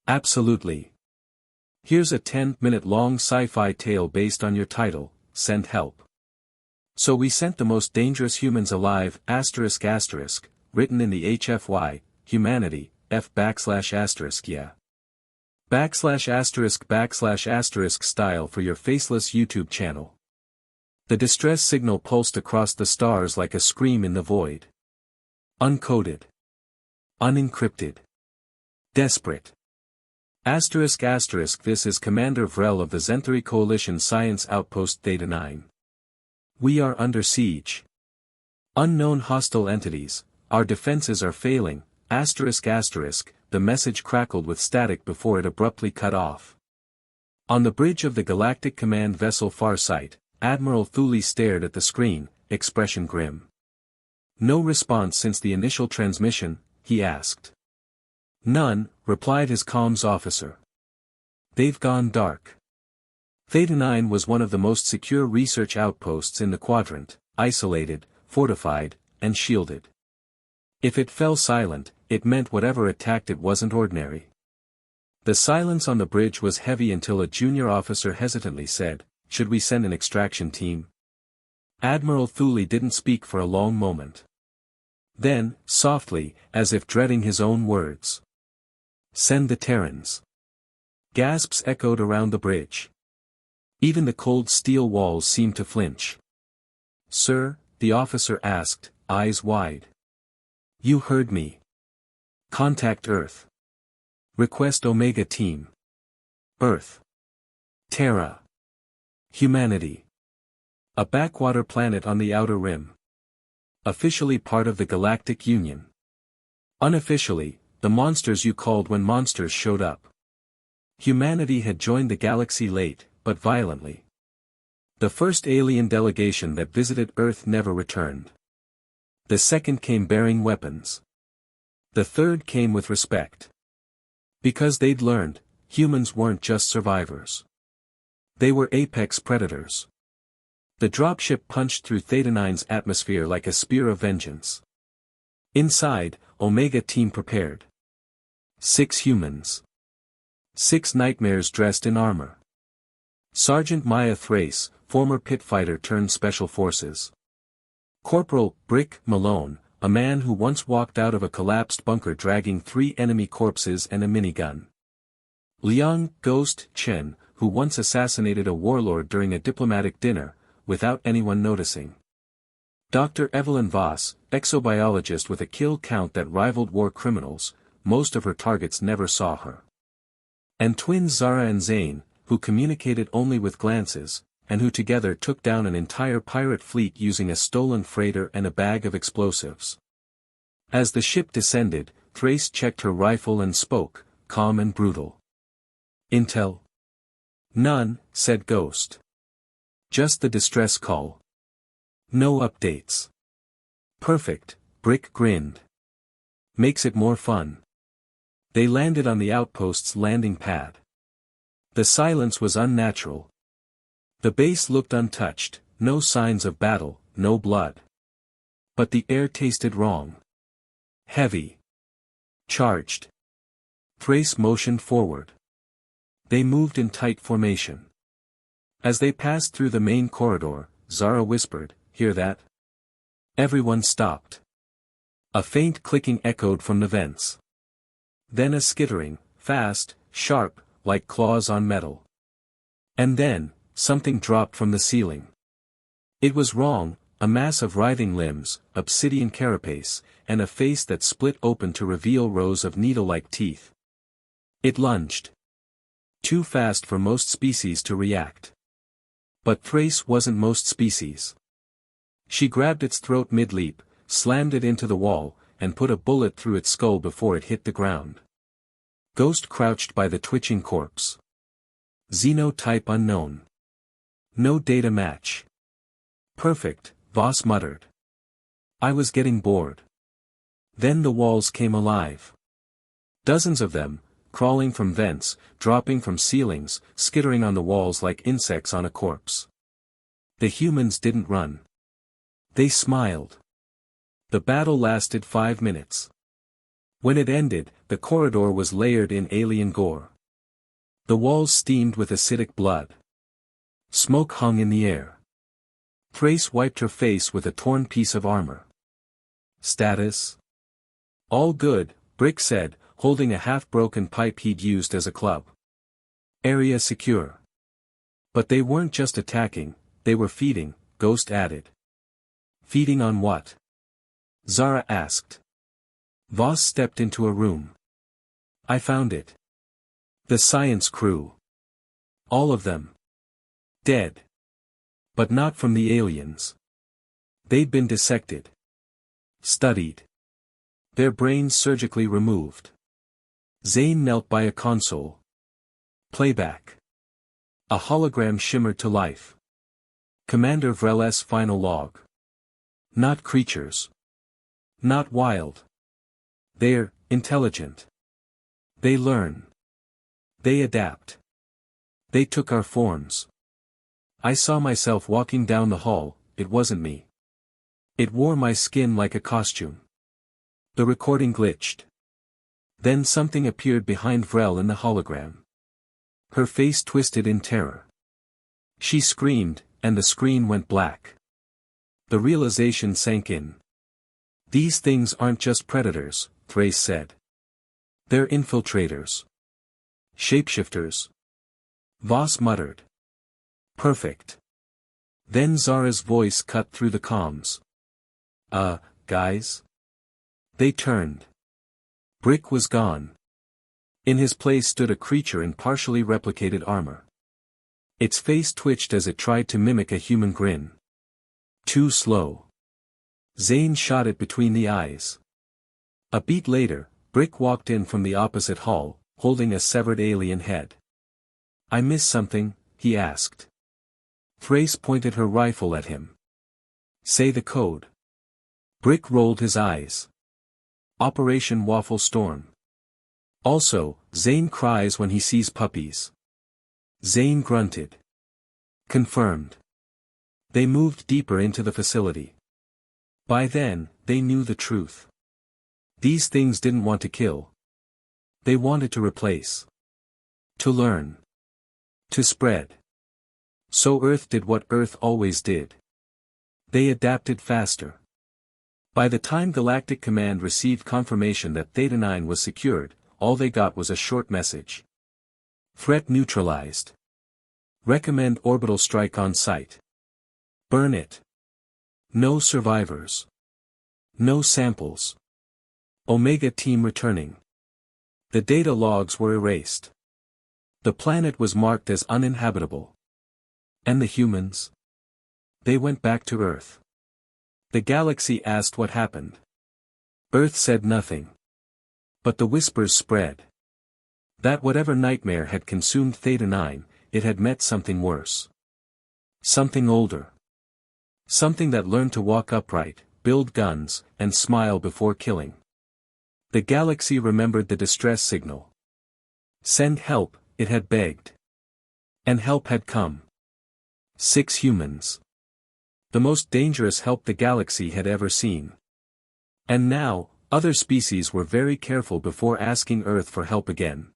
Absolutely. Here's a 10-minute-long sci-fi tale based on your title, Send Help. So we sent the most dangerous humans alive, ***, written in the HFY, humanity, yeah. ***, style for your Faceless YouTube channel. The distress signal pulsed across the stars like a scream in the void. Uncoded. Unencrypted. Desperate. ***, this is Commander Vrel of the Xenthari Coalition Science Outpost Theta 9. We are under siege. Unknown hostile entities, our defenses are failing, ***, the message crackled with static before it abruptly cut off. On the bridge of the Galactic Command vessel Farsight, Admiral Thule stared at the screen, expression grim. No response since the initial transmission, he asked. None, replied his comms officer. They've gone dark. Theta 9 was one of the most secure research outposts in the quadrant, isolated, fortified, and shielded. If it fell silent, it meant whatever attacked it wasn't ordinary. The silence on the bridge was heavy until a junior officer hesitantly said, "Should we send an extraction team?" Admiral Thule didn't speak for a long moment. Then, softly, as if dreading his own words. "Send the Terrans." Gasps echoed around the bridge. Even the cold steel walls seemed to flinch. "Sir?" the officer asked, eyes wide. "You heard me. Contact Earth. Request Omega Team. Earth. Terra. Humanity. A backwater planet on the outer rim. Officially part of the Galactic Union. Unofficially, the monsters you called when monsters showed up. Humanity had joined the galaxy late, but violently. The first alien delegation that visited Earth never returned. The second came bearing weapons. The third came with respect. Because they'd learned, humans weren't just survivors. They were apex predators. The dropship punched through Theta 9's atmosphere like a spear of vengeance. Inside, Omega Team prepared. 6 humans. 6 nightmares dressed in armor. Sergeant Maya Thrace, former pit fighter turned special forces. Corporal Brick Malone, a man who once walked out of a collapsed bunker dragging 3 enemy corpses and a minigun. Liang Ghost Chen, who once assassinated a warlord during a diplomatic dinner, without anyone noticing. Dr. Evelyn Voss, exobiologist with a kill count that rivaled war criminals, most of her targets never saw her. And twins Zara and Zane, who communicated only with glances, and who together took down an entire pirate fleet using a stolen freighter and a bag of explosives. As the ship descended, Thrace checked her rifle and spoke, calm and brutal. "Intel?" "None," said Ghost. "Just the distress call. No updates." "Perfect," Brick grinned. "Makes it more fun." They landed on the outpost's landing pad. The silence was unnatural. The base looked untouched, no signs of battle, no blood. But the air tasted wrong. Heavy. Charged. Thrace motioned forward. They moved in tight formation. As they passed through the main corridor, Zara whispered, "Hear that?" Everyone stopped. A faint clicking echoed from the vents. Then a skittering, fast, sharp, like claws on metal. And then, something dropped from the ceiling. It was wrong, a mass of writhing limbs, obsidian carapace, and a face that split open to reveal rows of needle-like teeth. It lunged. Too fast for most species to react. But Thrace wasn't most species. She grabbed its throat mid-leap, slammed it into the wall, and put a bullet through its skull before it hit the ground. Ghost crouched by the twitching corpse. Xenotype unknown. No data match. "Perfect," Voss muttered. "I was getting bored." Then the walls came alive. Dozens of them, crawling from vents, dropping from ceilings, skittering on the walls like insects on a corpse. The humans didn't run. They smiled. The battle lasted 5 minutes. When it ended, the corridor was layered in alien gore. The walls steamed with acidic blood. Smoke hung in the air. Thrace wiped her face with a torn piece of armor. Status? All good, Brick said, holding a half-broken pipe he'd used as a club. Area secure. But they weren't just attacking, they were feeding, Ghost added. Feeding on what? Zara asked. Voss stepped into a room. I found it. The science crew. All of them. Dead. But not from the aliens. They'd been dissected. Studied. Their brains surgically removed. Zane knelt by a console. Playback. A hologram shimmered to life. Commander Vrel's final log. Not creatures. Not wild. They're intelligent. They learn. They adapt. They took our forms. I saw myself walking down the hall, it wasn't me. It wore my skin like a costume. The recording glitched. Then something appeared behind Vrel in the hologram. Her face twisted in terror. She screamed, and the screen went black. The realization sank in. These things aren't just predators, Thrace said. They're infiltrators. Shapeshifters. Voss muttered. Perfect. Then Zara's voice cut through the comms. Guys? They turned. Brick was gone. In his place stood a creature in partially replicated armor. Its face twitched as it tried to mimic a human grin. Too slow. Zane shot it between the eyes. A beat later, Brick walked in from the opposite hall, holding a severed alien head. I missed something, he asked. Thrace pointed her rifle at him. Say the code. Brick rolled his eyes. Operation Waffle Storm. Also, Zane cries when he sees puppies. Zane grunted. Confirmed. They moved deeper into the facility. By then, they knew the truth. These things didn't want to kill. They wanted to replace. To learn. To spread. So Earth did what Earth always did. They adapted faster. By the time Galactic Command received confirmation that Theta 9 was secured, all they got was a short message. Threat neutralized. Recommend orbital strike on site. Burn it. No survivors. No samples. Omega team returning. The data logs were erased. The planet was marked as uninhabitable. And the humans? They went back to Earth. The galaxy asked what happened. Earth said nothing. But the whispers spread. That whatever nightmare had consumed Theta 9, it had met something worse. Something older. Something that learned to walk upright, build guns, and smile before killing. The galaxy remembered the distress signal. Send help, it had begged. And help had come. 6 humans. The most dangerous help the galaxy had ever seen. And now, other species were very careful before asking Earth for help again.